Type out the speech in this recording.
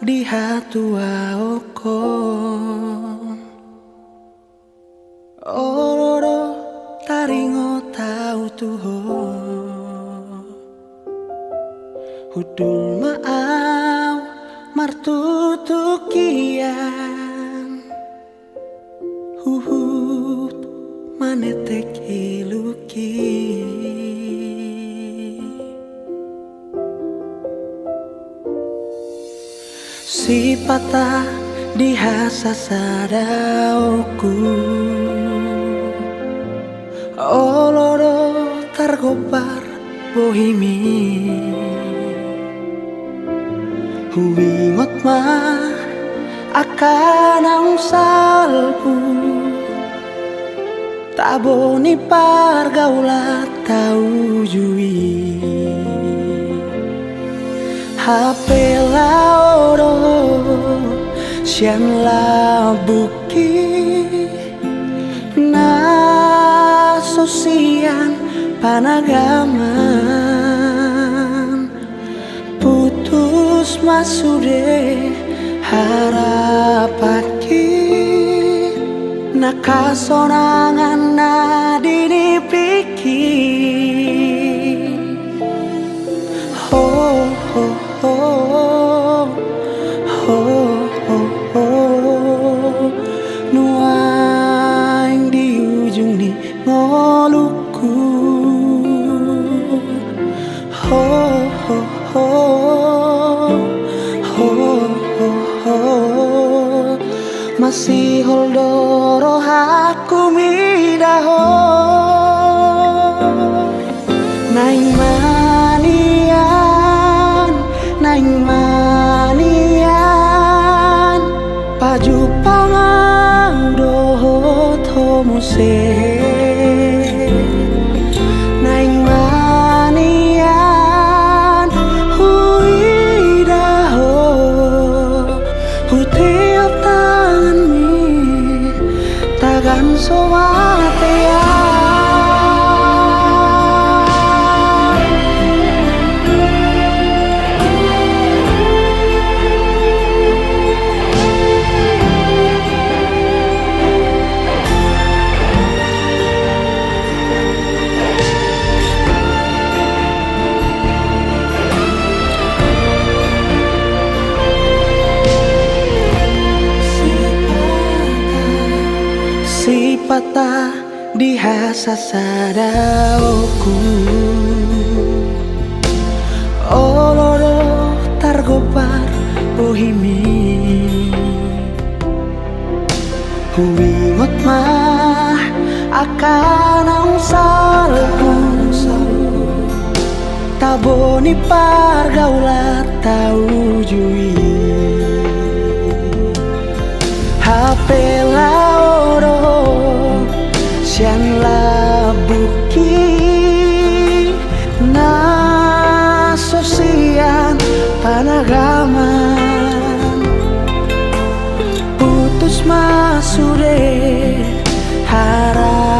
di hatua oko ororo taringo tau tuho hudul maau martutukian huhut manetek iluki si patah dihasa sadauku oloro targobar bohimi huwingot mah akan ang salpu taboni pargaulat tau jui HP laoro sian la buki na sosian panagaman putus masude harapaki nakasonangan na dinipiki ho ho ho ho ho ho nuaing di ujung ni ngoluku ho ho ho ho ho ho masih holdoro aku midaho naing manian paju pangang dohot homose naing manian huidaho hutiap tangan mi tagan somatea si patah dihasa sadauku oloro targobar bohimi huwingot mah akan ang salku taboni pargaulat tau jui HP laoro sian la buki na sosian panagaman putus masude harap